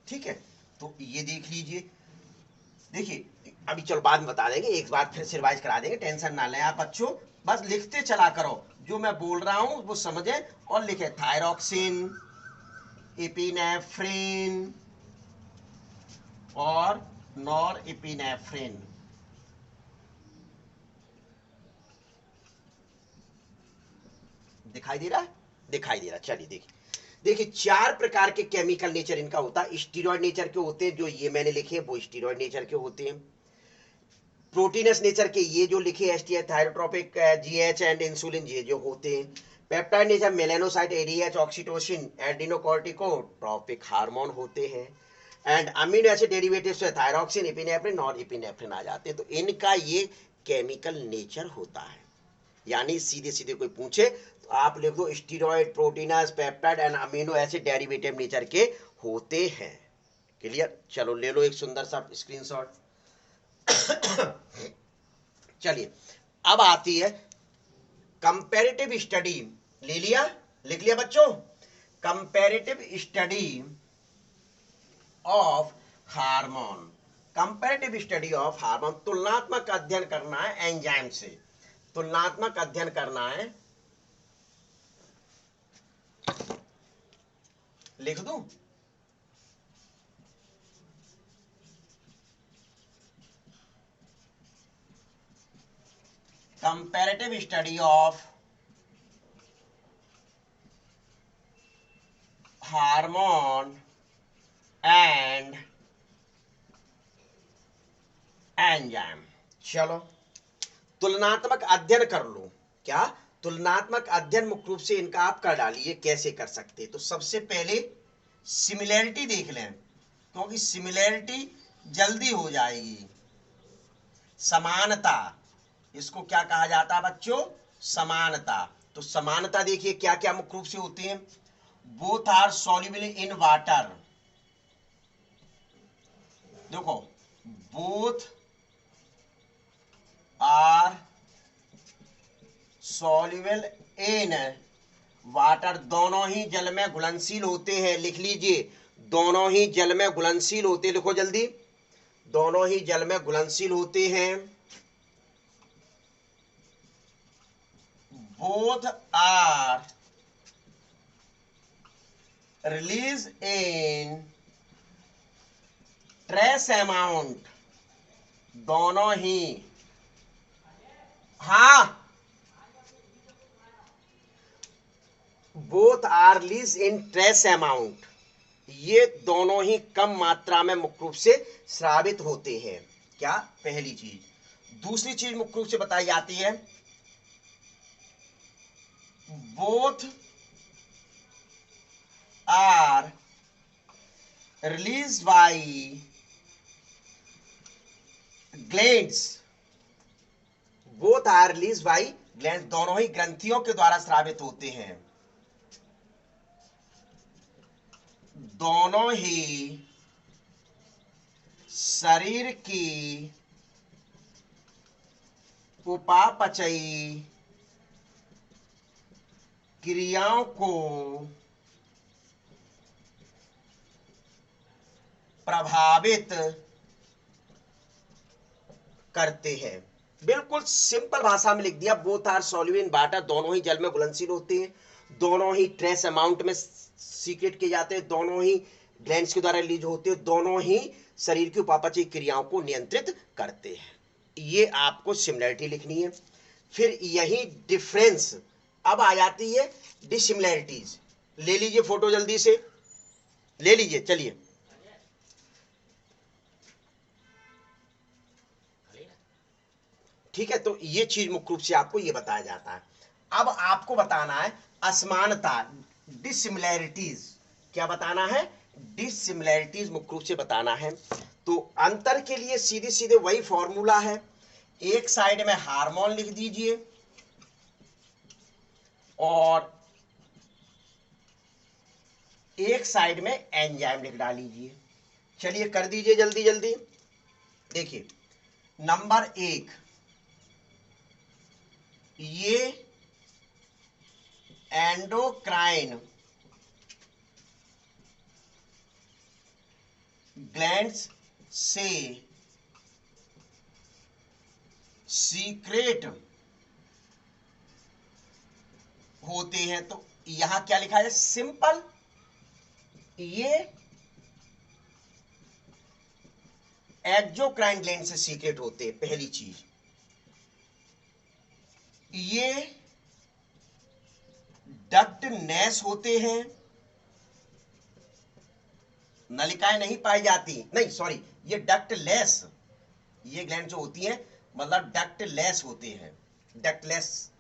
ठीक है, तो ये देख लीजिए। देखिए अभी चलो बाद में बता देंगे, एक बार फिर से रिवाइज करा देंगे, टेंशन ना लें आप बच्चों, बस लिखते चला करो, जो मैं बोल रहा हूं वो समझे और लिखे। थायरॉक्सिन, एपिनेफ्रिन और नॉरएपिनेफ्रिन। दिखाई दे रहा है? दिखाई दे रहा। चलिए देखिए 4 प्रकार के केमिकल नेचर इनका होता है। स्टीरॉयड नेचर के होते हैं, जो ये मैंने लिखे वो स्टीरॉयड नेचर के होते हैं। प्रोटीनस नेचर के ये जो लिखे STI, thyrotropic, GH and insulin, ये जो होते हैं। Peptide nature melanocyte, ADH, oxytocin, adrenocorticotropic hormone होते हैं। एंड अमीनो एसिड डेरिवेटिव्स में थायरॉक्सिन, एपिनेफ्रिन और एपिनेफ्रिन आ जाते हैं। तो इनका ये केमिकल नेचर होता है। यानी सीधे सीधे कोई पूछे तो आप लिख दो steroid, proteins, peptide and amino acid derivative nature के होते हैं। क्लियर? चलो ले लो एक सुंदर सा स्क्रीनशॉट। चलिए अब आती है कंपैरेटिव स्टडी। ले लिया? लिख लिया बच्चों? Comparative study of hormone. Comparative study of hormone, तुलनात्मक अध्ययन करना है एंजाइम से। तुलनात्मक अध्ययन करना है, लिख दूं? Comparative study of hormone and enzyme. चलो तुलनात्मक अध्ययन कर लो। क्या? तुलनात्मक अध्ययन मुख्य रूप से इनका आप कर डालिए। कैसे कर सकते? तो सबसे पहले सिमिलैरिटी देख लें, क्योंकि सिमिलैरिटी जल्दी हो जाएगी। समानता, इसको क्या कहा जाता है बच्चों? समानता। तो समानता देखिए क्या क्या मुख्य रूप से होती है। Both are soluble in water. देखो both are soluble in water, दोनों ही जल में घुलनशील होते हैं। लिख लीजिए, दोनों ही जल में घुलनशील होते हैं। लिखो जल्दी, दोनों ही जल में घुलनशील होते हैं। Both are release in trace amount, दोनों ही, हाँ, both are release in trace amount, ये दोनों ही कम मात्रा में मुख्य रूप से स्रावित होते हैं। क्या? पहली चीज। दूसरी चीज मुख्य रूप से बताई जाती है, both are release by glands, both are release by glands, दोनों ही ग्रंथियों के द्वारा स्रावित होते हैं। दोनों ही शरीर की उपापचयी क्रियाओं को प्रभावित करते हैं। बिल्कुल सिंपल भाषा में लिख दिया, both are soluble in water, दोनों ही जल में घुलनशील होते हैं, दोनों ही ट्रेस अमाउंट में सीक्रेट किए जाते हैं, दोनों ही ग्लैंड्स के द्वारा रिलीज होते हैं, दोनों ही शरीर की उपापचयी क्रियाओं को नियंत्रित करते हैं। ये आपको सिमिलरिटी लिखनी है। फिर यही डिफरेंस, अब आ जाती है डिसिमिलैरिटीज। ले लीजिए फोटो जल्दी से। ले लीजिए, चलिए। ठीक है, तो ये चीज मुख्य रूप से आपको ये बताया जाता है। अब आपको बताना है असमानता, डिसिमिलैरिटीज। क्या बताना है? डिसिमिलैरिटीज मुख्य रूप से बताना है। तो अंतर के लिए सीधे सीधे वही फॉर्मूला है, एक साइड में हार्मोन लिख दीजिए और एक साइड में एंजाइम लिख डालीजिए। चलिए कर दीजिए जल्दी जल्दी। देखिए नंबर 1, ये एंडोक्राइन ग्लैंड्स से सीक्रेट होते हैं। तो यहां क्या लिखा है? सिंपल, ये एक्सोक्राइन ग्लैंड से सीक्रेट होते हैं, पहली चीज। ये डक्ट नेस होते हैं, नलिकाएं नहीं पाई जाती, नहीं सॉरी, ये डक्ट लेस, ये ग्लैंड जो होती हैं मतलब डक्ट लेस होते हैं, डक्ट लेस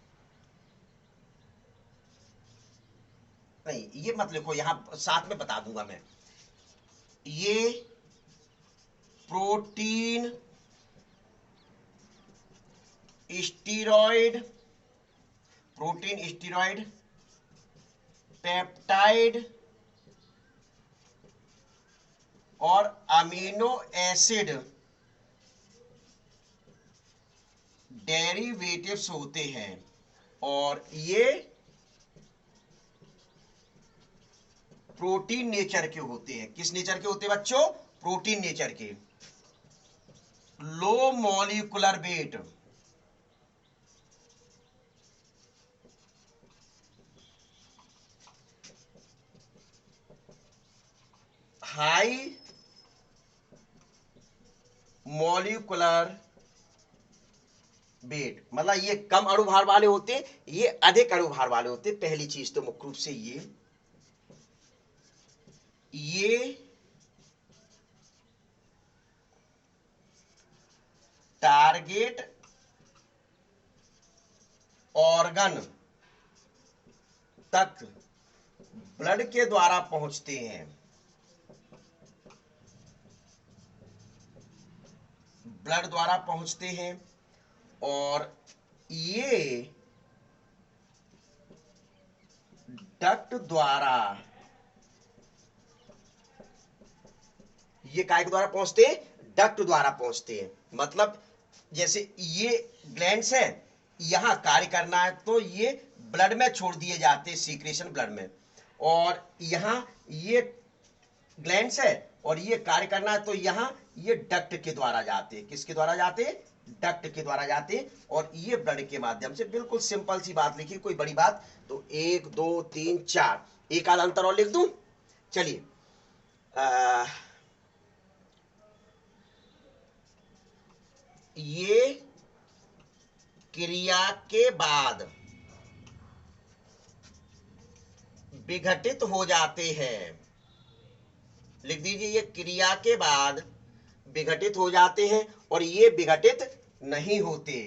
नहीं, ये मत लिखो, यहां साथ में बता दूंगा मैं। ये protein steroid, protein steroid peptide और अमीनो एसिड डेरिवेटिव्स होते हैं। और ये प्रोटीन नेचर के होते हैं। किस नेचर के होते हैं बच्चों? प्रोटीन नेचर के। लो molecular wait, high molecular weight, मतलब ये कम अणुभार वाले होते, ये अधिक अणुभार वाले होते। पहली चीज तो मुख्य रूप से ये टारगेट ऑर्गन तक ब्लड के द्वारा पहुंचते हैं, ब्लड द्वारा पहुंचते हैं। और ये डक्ट द्वारा, ये काय के द्वारा पहुंचते हैं? डक्ट द्वारा पहुंचते हैं। मतलब जैसे ये ग्लैंड्स है, यहां कार्य करना है तो ये ब्लड में छोड़ दिए जाते हैं, सीक्रेशन ब्लड में। और यहां ये ग्लैंड्स है और ये कार्य करना है तो यहां ये डक्ट के द्वारा जाते हैं। किसके द्वारा जाते हैं? डक्ट के द्वारा जाते हैं। और ये ब्लड के माध्यम से, बिल्कुल सिंपल सी बात लिखी, कोई बड़ी बात। तो 1 2 3 4, एक आधा अंतर और लिख दूं। चलिए ये क्रिया के बाद विघटित हो जाते हैं। लिख दीजिए, ये क्रिया के बाद विघटित हो जाते हैं और ये विघटित नहीं होते।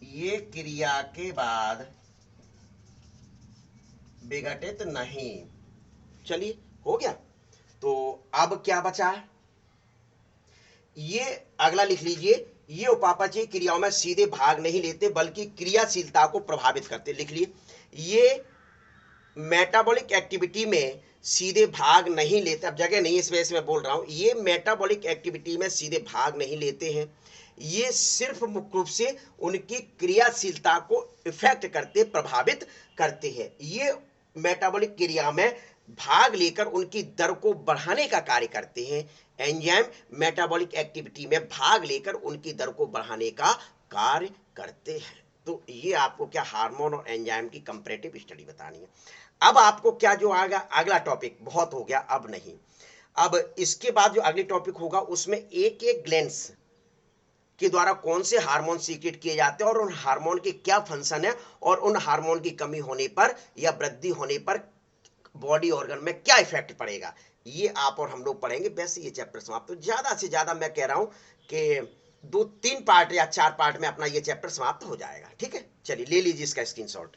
ये क्रिया के बाद विघटित नहीं। चलिए हो गया। तो अब क्या बचा है? ये अगला लिख लीजिए, ये उपापचयी क्रियाओं में सीधे भाग नहीं लेते बल्कि क्रियाशीलता को प्रभावित करते। लिख लिए, ये मेटाबॉलिक एक्टिविटी में सीधे भाग नहीं लेते। अब जगह नहीं इस वजह से मैं बोल रहा हूं, ये मेटाबॉलिक एक्टिविटी में सीधे भाग नहीं लेते हैं। ये सिर्फ मुख्य रूप से उनकी क्रियाशीलता को इफेक्ट करते, प्रभावित करते हैं। ये मेटाबॉलिक क्रिया में भाग लेकर उनकी दर को बढ़ाने का कार्य करते हैं। एंजाइम मेटाबॉलिक एक्टिविटी में भाग लेकर उनकी दर को बढ़ाने का कार्य करते हैं। तो ये आपको क्या हार्मोन और एंजाइम की कंपैरेटिव स्टडी बतानी है। अब आपको क्या जो आएगा, अगला टॉपिक बहुत हो गया, अब नहीं। अब इसके बाद जो अगली टॉपिक होगा उसमें एक एक ग्लैंड्स के द्वारा कौन से हार्मोन सीक्रेट किए जाते हैं और उन हार्मोन के क्या फंक्शन है और उन हार्मोन की कमी होने पर या वृद्धि होने पर बॉडी ऑर्गन में क्या इफेक्ट पड़ेगा, ये आप और हम लोग पढ़ेंगे। वैसे ये चैप्टर समाप्त, तो ज्यादा से ज्यादा मैं कह रहा हूं कि 2-3 पार्ट या 4 पार्ट में अपना ये चैप्टर समाप्त हो जाएगा। ठीक है, चलिए ले लीजिए इसका स्क्रीनशॉट।